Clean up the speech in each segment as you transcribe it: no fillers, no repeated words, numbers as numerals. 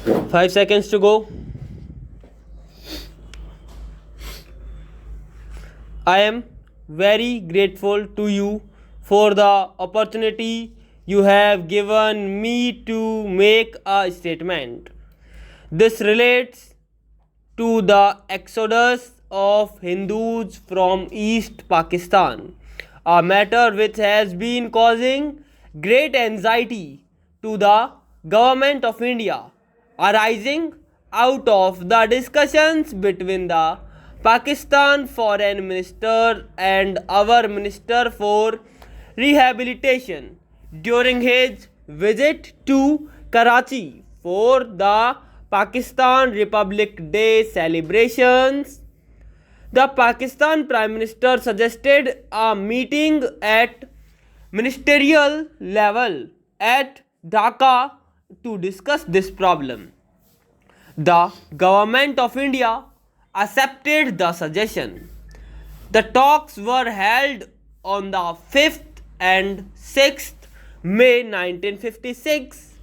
5 seconds to go. I am very grateful to you for the opportunity you have given me to make a statement. This relates to the exodus of Hindus from East Pakistan, a matter which has been causing great anxiety to the government of India, arising out of the discussions between the Pakistan Foreign Minister and our Minister for Rehabilitation during his visit to Karachi for the Pakistan Republic Day celebrations. The Pakistan Prime Minister suggested a meeting at ministerial level at Dhaka to discuss this problem. The government of India accepted the suggestion. The talks were held on the 5th and 6th May 1956.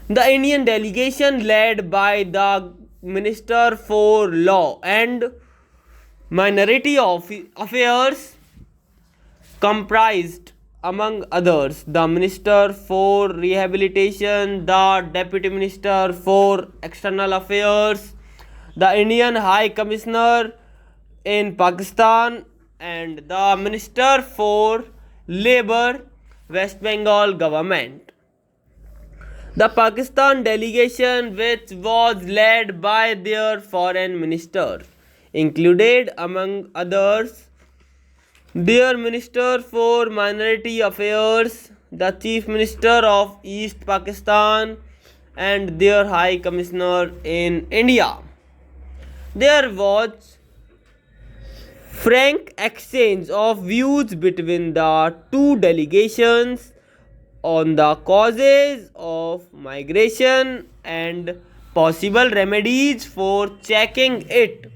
The Indian delegation, led by the Minister for Law and Minority Affairs, comprised, among others, the Minister for Rehabilitation, the Deputy Minister for External Affairs, the Indian High Commissioner in Pakistan, and the Minister for Labour, West Bengal government. The Pakistan delegation, which was led by their foreign minister, included, among others, their Minister for Minority Affairs, the Chief Minister of East Pakistan, and their High Commissioner in India. There was frank exchange of views between the two delegations on the causes of migration and possible remedies for checking it.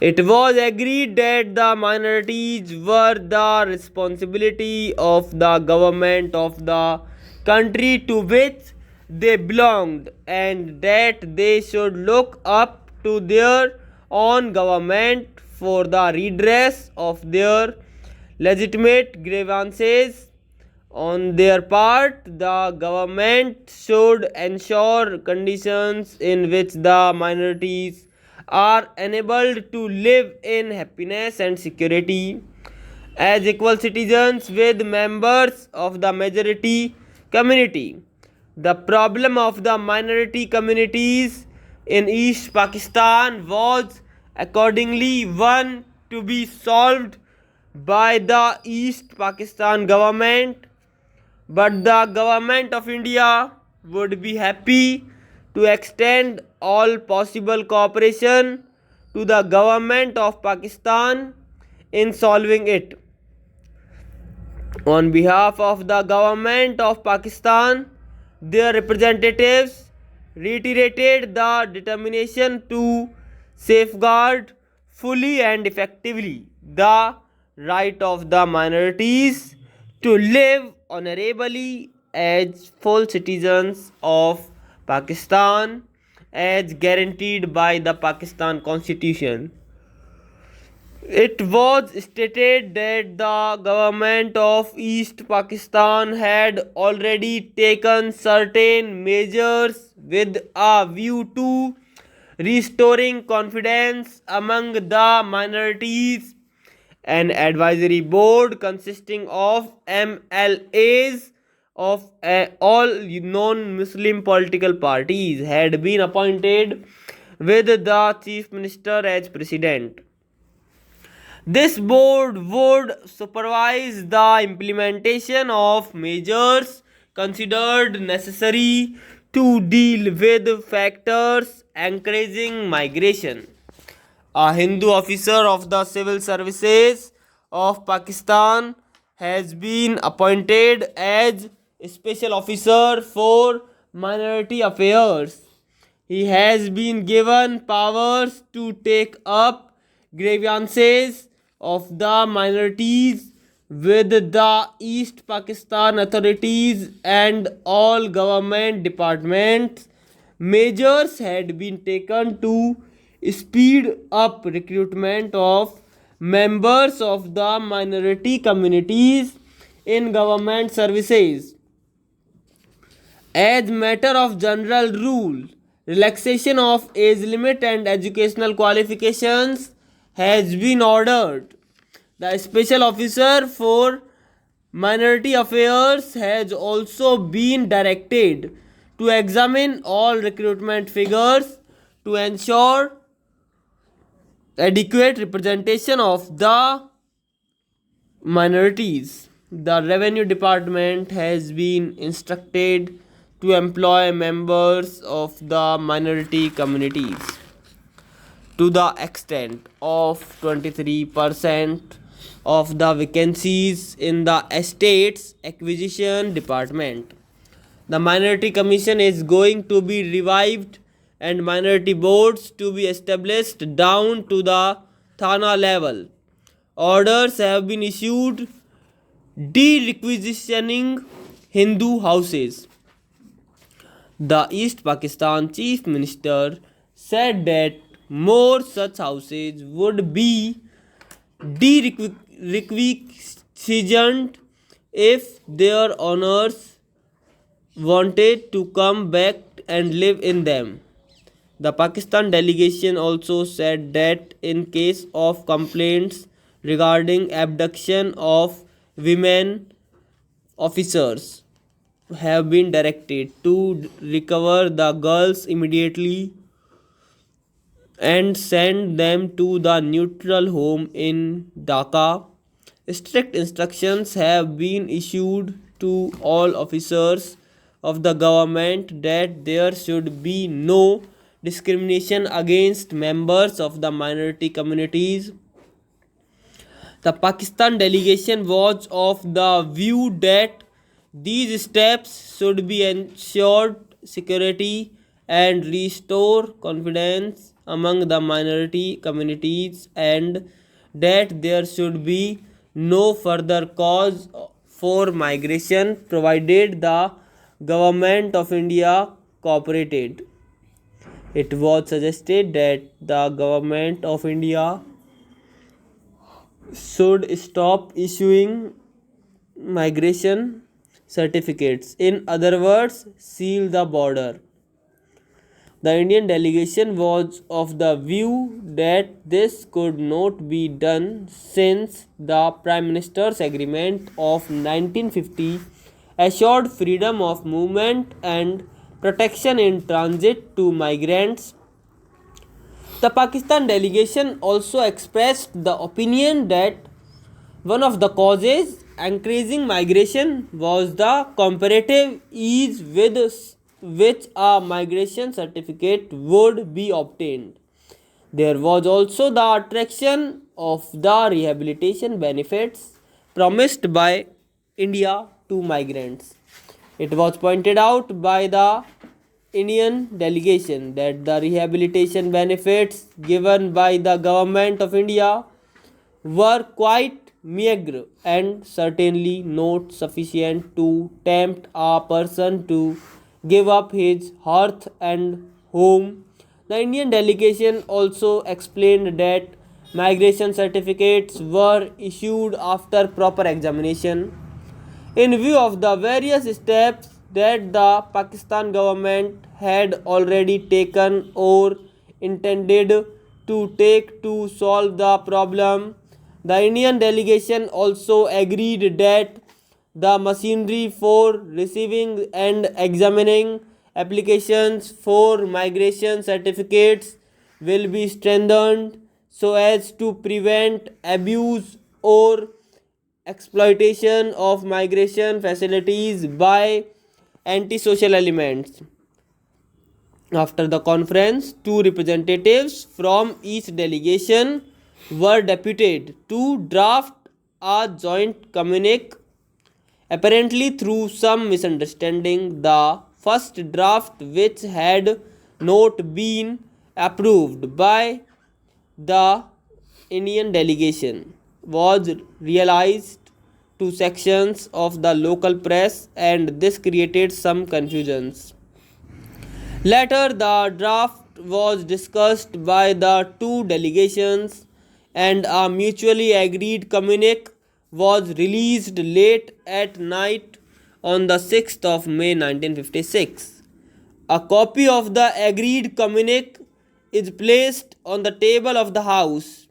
It was agreed that the minorities were the responsibility of the government of the country to which they belonged, and that they should look up to their own government for the redress of their legitimate grievances. On their part, the government should ensure conditions in which the minorities are enabled to live in happiness and security as equal citizens with members of the majority community. The problem of the minority communities in East Pakistan was accordingly one to be solved by the East Pakistan government, but the government of India would be happy to extend all possible cooperation to the government of Pakistan in solving it. On behalf of the government of Pakistan, their representatives reiterated the determination to safeguard fully and effectively the right of the minorities to live honorably as full citizens of Pakistan as guaranteed by the Pakistan Constitution. It was stated that the government of East Pakistan had already taken certain measures with a view to restoring confidence among the minorities. An advisory board consisting of MLAs of all non-Muslim political parties had been appointed with the Chief Minister as President. This board would supervise the implementation of measures considered necessary to deal with factors encouraging migration. A Hindu officer of the civil services of Pakistan has been appointed as special officer for minority affairs. He has been given powers to take up grievances of the minorities with the East Pakistan authorities and all government departments measures had been taken to speed up recruitment of members of the minority communities in government services. As matter of general rule, relaxation of age limit and educational qualifications has been ordered. The Special Officer for Minority Affairs has also been directed to examine all recruitment figures to ensure adequate representation of the minorities. The Revenue Department has been instructed to employ members of the minority communities to the extent of 23% of the vacancies in the estates acquisition department. The minority commission is going to be revived and minority boards to be established down to the Thana level. Orders have been issued de-requisitioning Hindu houses. The East Pakistan Chief Minister said that more such houses would be de-requisitioned if their owners wanted to come back and live in them. The Pakistan delegation also said that in case of complaints regarding abduction of women officers have been directed to recover the girls immediately and send them to the neutral home in Dhaka. Strict instructions have been issued to all officers of the government that there should be no discrimination against members of the minority communities. The Pakistan delegation was of the view that these steps should be ensured security and restore confidence among the minority communities and that there should be no further cause for migration provided the government of India cooperated. It was suggested that the government of India should stop issuing migration certificates. In other words, seal the border. The Indian delegation was of the view that this could not be done since the Prime Minister's agreement of 1950 assured freedom of movement and protection in transit to migrants. The Pakistan delegation also expressed the opinion that one of the causes encouraging migration was the comparative ease with which a migration certificate would be obtained. There was also the attraction of the rehabilitation benefits promised by India to migrants. It was pointed out by the Indian delegation that the rehabilitation benefits given by the government of India were quite meagre and certainly not sufficient to tempt a person to give up his hearth and home. The Indian delegation also explained that migration certificates were issued after proper examination in view of the various steps that the Pakistan government had already taken or intended to take to solve the problem. The Indian delegation also agreed that the machinery for receiving and examining applications for migration certificates will be strengthened so as to prevent abuse or exploitation of migration facilities by antisocial elements. After the conference, two representatives from each delegation were deputed to draft a joint communique. Apparently, through some misunderstanding, the first draft, which had not been approved by the Indian delegation, was realized to sections of the local press, and this created some confusions. Later, the draft was discussed by the two delegations and a mutually agreed communique was released late at night on the 6th of May 1956. A copy of the agreed communique is placed on the table of the House.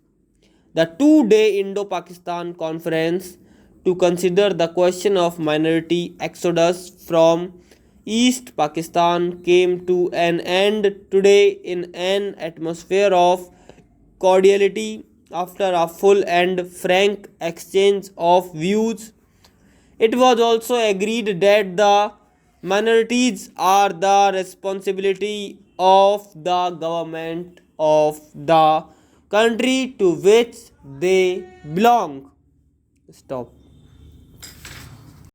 The 2 day Indo Pakistan Conference to consider the question of minority exodus from East Pakistan came to an end today in an atmosphere of cordiality after a full and frank exchange of views. It was also agreed that the minorities are the responsibility of the government of the country to which they belong. Stop.